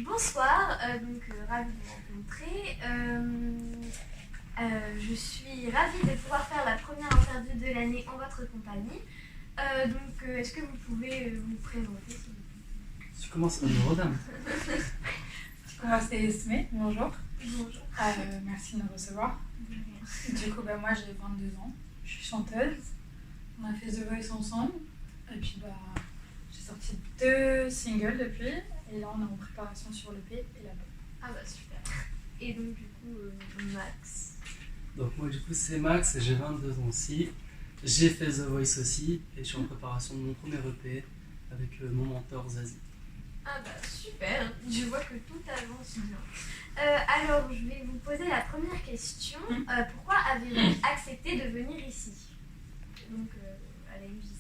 Bonsoir, ravie de vous rencontrer. Je suis ravie de pouvoir faire la première interview de l'année en votre compagnie. Est-ce que vous pouvez vous présenter s'il vous plaît? Tu commences à me redame. Moi c'est Esmé, bonjour. Bonjour. Merci de me recevoir. Du coup, moi j'ai 22 ans, je suis chanteuse. On a fait The Voice ensemble. Et puis j'ai sorti 2 singles depuis. Et là on est en préparation sur l'EP et l'album. Ah bah super. Et donc du coup, Max. Donc moi du coup c'est Max et j'ai 22 ans aussi. J'ai fait The Voice aussi et je suis en préparation de mon premier EP avec mon mentor Zazie. Ah bah super, je vois que tout avance bien. Alors je vais vous poser la première question. Pourquoi avez-vous accepté de venir ici? Donc à la MJC.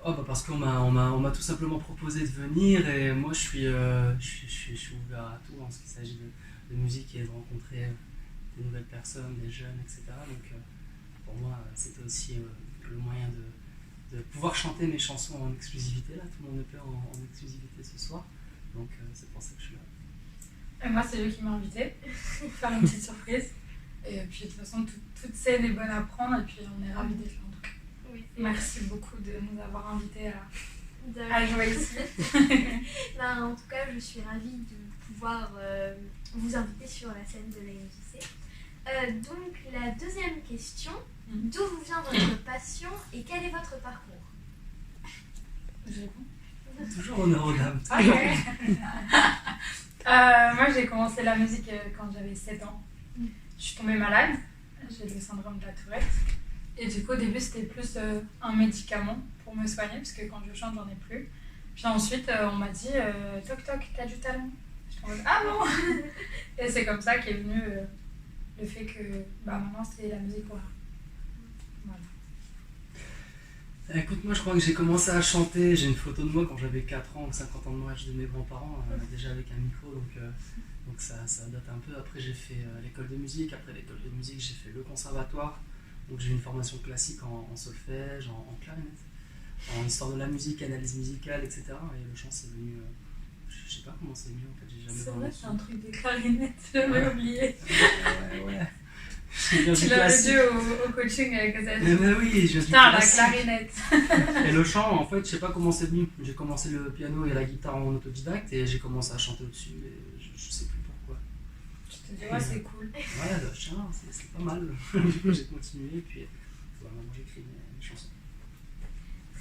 Oh bah parce qu'on m'a tout simplement proposé de venir et moi je suis ouvert à tout en ce qui s'agit de musique et de rencontrer des nouvelles personnes, des jeunes, etc. Donc pour moi c'était aussi le moyen de pouvoir chanter mes chansons en exclusivité. Là, tout le monde est en exclusivité ce soir, donc c'est pour ça que je suis là. Et moi c'est lui qui m'a invité pour faire une petite surprise. Et puis de toute façon toute scène est bonne à prendre et puis on est ravis d'être là en tout cas. Oui, Merci beaucoup de nous avoir invités à à jouer ici. En tout cas, je suis ravie de pouvoir vous inviter sur la scène de la MJC. Donc, la deuxième question, d'où vous vient votre passion et quel est votre parcours? Je réponds. Toujours honneur aux dames. Moi j'ai commencé la musique quand j'avais 7 ans. Je suis tombée malade, j'ai le syndrome de la Tourette. Et du coup au début c'était plus un médicament pour me soigner parce que quand je chante j'en ai plus. Puis ensuite on m'a dit toc toc t'as du talent. J'étais en mode ah bon. Et c'est comme ça qu'est venu le fait que maintenant c'est la musique pour voilà. Écoute, moi je crois que j'ai commencé à chanter, j'ai une photo de moi quand j'avais 4 ans ou 50 ans de mariage de mes grands-parents, déjà avec un micro, donc ça date un peu. Après j'ai fait l'école de musique, après l'école de musique j'ai fait le conservatoire, donc j'ai eu une formation classique en solfège, en clarinette, en histoire de la musique, analyse musicale, etc. Et le chant c'est venu, je sais pas comment c'est venu en fait, j'ai jamais C'est vraiment vrai, c'est su. un truc de clarinette, j'avais oublié. Ouais. Tu l'avais dit au coaching avec Zazie. Mais oui, je viens du Putain, la classique. clarinette. Et le chant, en fait, je sais pas comment c'est venu. J'ai commencé le piano et la guitare en autodidacte et j'ai commencé à chanter au-dessus et je sais plus pourquoi. Je te dis, ouais, c'est cool. Ouais, le chant, c'est pas mal. Du coup, j'ai continué et puis maintenant j'écris mes chansons.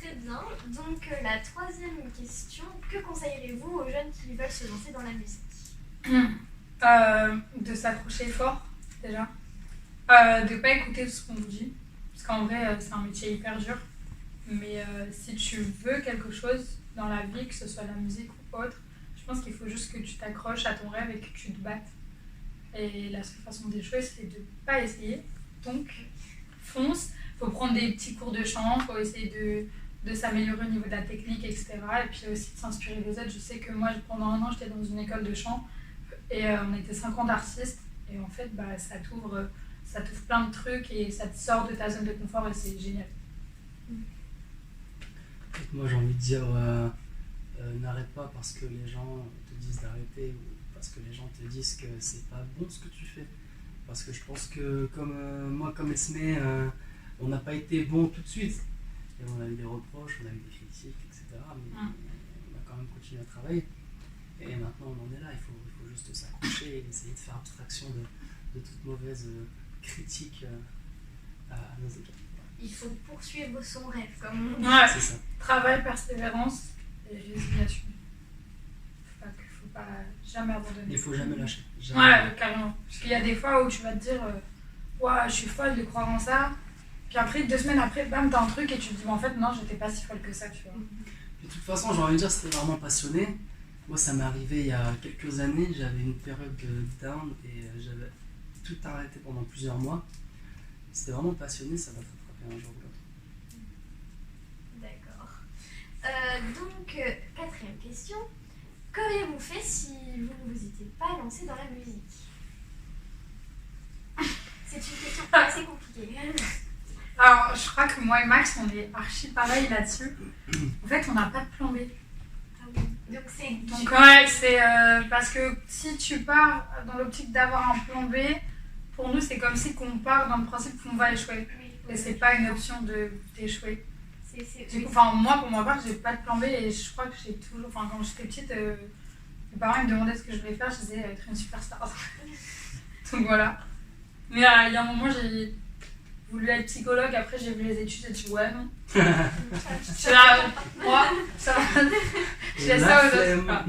Très bien. Donc, la troisième question, que conseillerez-vous aux jeunes qui veulent se lancer dans la musique? De s'accrocher fort, déjà. De pas écouter tout ce qu'on vous dit. Parce qu'en vrai, c'est un métier hyper dur. Mais si tu veux quelque chose dans la vie, que ce soit la musique ou autre, je pense qu'il faut juste que tu t'accroches à ton rêve et que tu te battes. Et la seule façon d'échouer, c'est de pas essayer. Donc, fonce. Il faut prendre des petits cours de chant, il faut essayer de s'améliorer au niveau de la technique, etc. Et puis aussi de s'inspirer des autres. Je sais que moi, pendant 1 an, j'étais dans une école de chant et on était 50 artistes. Et en fait, ça t'ouvre plein de trucs et ça te sort de ta zone de confort et c'est génial. Moi, j'ai envie de dire, n'arrête pas parce que les gens te disent d'arrêter ou parce que les gens te disent que c'est pas bon ce que tu fais. Parce que je pense que comme Esmé, on n'a pas été bon tout de suite. Et on a eu des reproches, on a eu des critiques, etc. Mais on a quand même continué à travailler. Et maintenant, on en est là. Il faut juste s'accrocher et essayer de faire abstraction de toute mauvaise critique à nos équipes. Il faut poursuivre son rêve, comme on dit. Ouais. C'est ça. Travail, persévérance et résignation. Faut pas jamais abandonner. Il faut jamais lâcher. Jamais. Ouais, carrément. Parce qu'il y a des fois où tu vas te dire ouais, je suis folle de croire en ça. Puis après, 2 semaines après, bam, t'as un truc et tu te dis en fait, non, j'étais pas si folle que ça, tu vois. De toute façon, j'ai envie de dire, c'était vraiment passionné. Moi, ça m'est arrivé il y a quelques années. J'avais une période de down et j'avais tout arrêté pendant plusieurs mois. C'était vraiment passionné, ça va te rattraper un jour ou l'autre. D'accord. Quatrième question. Qu'auriez-vous fait si vous ne vous étiez pas lancé dans la musique? C'est une question assez compliquée. Alors, je crois que moi et Max, on est archi pareil là-dessus. En fait, on n'a pas de plan B. Ah oui. Donc c'est Donc ouais, c'est parce que si tu pars dans l'optique d'avoir un plan B, pour nous c'est comme si qu'on part dans le principe qu'on va échouer. oui, Et c'est pas une option d'échouer. Du oui. coup, enfin moi pour ma part j'ai pas de plan B et je crois que j'ai toujours, enfin quand j'étais petite, mes parents ils me demandaient ce que je voulais faire, je disais être une superstar. Donc voilà. Mais il y a un moment j'ai voulu être psychologue, après j'ai vu les études, j'ai dit ouais non. C'est là, moi, ça va. Je laisse ça aux autres.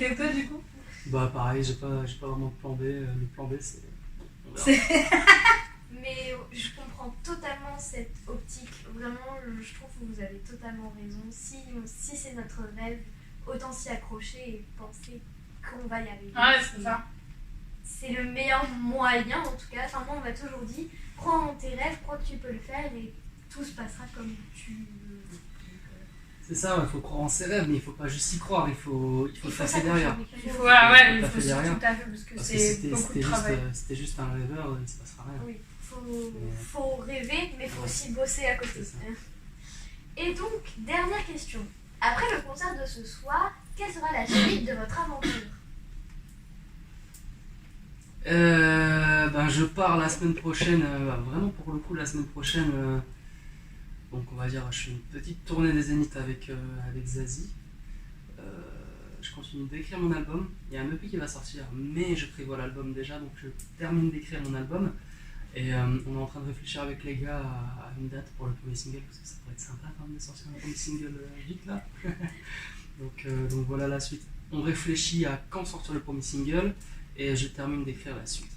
Et toi du coup? Bah pareil, j'ai pas vraiment de plan B. Le plan B c'est... on verra. Mais je comprends totalement cette optique. Vraiment, je trouve que vous avez totalement raison. Si c'est notre rêve, autant s'y accrocher et penser qu'on va y arriver. Ouais, c'est ça. C'est le meilleur moyen en tout cas. Enfin, moi on m'a toujours dit, crois en tes rêves, crois que tu peux le faire et tout se passera comme tu veux. C'est ça, il faut croire en ses rêves, mais il faut pas juste y croire, il faut le faire derrière. Il faut, ouais, il Tout à faut fait derrière. tout à fait parce que Parce c'est beaucoup de travail. c'était juste un rêveur, il se passera rien. Oui, faut rêver, mais il faut aussi bosser à côté. C'est ça. Et donc, dernière question. Après le concert de ce soir, quelle sera la suite de votre aventure? Ben, je pars la semaine prochaine, vraiment pour le coup la semaine prochaine, donc on va dire je fais une petite tournée des Zéniths avec Zazie. Je continue d'écrire mon album, il y a un EP qui va sortir, mais je prévois l'album déjà, donc je termine d'écrire mon album. Et on est en train de réfléchir avec les gars à une date pour le premier single, parce que ça pourrait être sympa quand même de sortir un premier single vite là. donc voilà la suite. On réfléchit à quand sortir le premier single et je termine d'écrire la suite.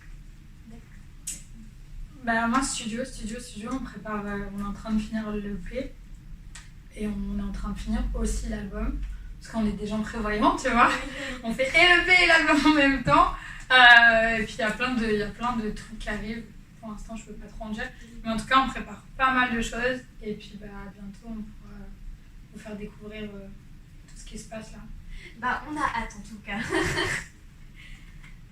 Bah moi studio, on prépare, on est en train de finir le EP et on est en train de finir aussi l'album parce qu'on est des gens prévoyants, tu vois. On fait et l'EP et l'album en même temps. Et puis il y a plein de trucs qui arrivent. Pour l'instant je peux pas trop en dire, mais en tout cas on prépare pas mal de choses et puis bah bientôt on pourra vous faire découvrir tout ce qui se passe là. Bah on a hâte en tout cas.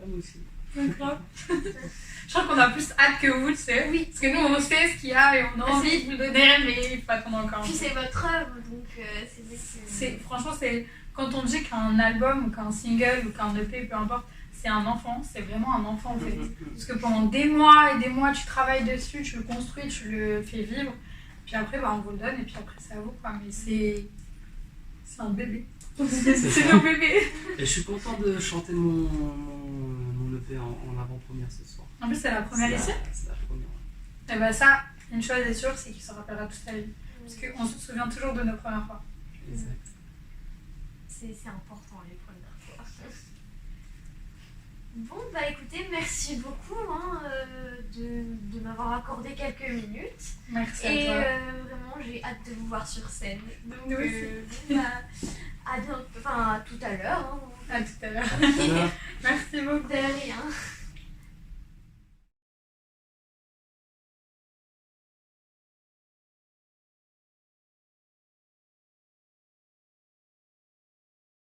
Moi aussi. D'accord. Je crois qu'on a plus hâte que vous, tu sais. Oui. Parce que nous, on sait ce qu'il y a et on a envie de vous le donner, mais il faut attendre encore un Puis peu. c'est votre œuvre, donc c'est vrai que... Franchement, quand on dit qu'un album ou qu'un single ou qu'un EP, peu importe, c'est un enfant, c'est vraiment un enfant en fait. Parce que pendant des mois et des mois, tu travailles dessus, tu le construis, tu le fais vivre. Puis après, bah, on vous le donne et puis après, c'est à vous, quoi. Mais c'est un bébé. C'est nos bébés. Et je suis content de chanter mon EP en avant-première ce soir. En plus, c'est la première ici. C'est la première. Et bah ça, une chose est sûre, c'est qu'il se rappellera toute sa vie. Parce qu'on se souvient toujours de nos premières fois. Exact. C'est important les premières fois. Bon, bah écoutez, merci beaucoup de m'avoir accordé quelques minutes. Merci Et à toi. vraiment, j'ai hâte de vous voir sur scène. Donc, Nous aussi. bon, bah, à bientôt, enfin à tout à l'heure. À tout à l'heure. Alors, Merci beaucoup. De rien.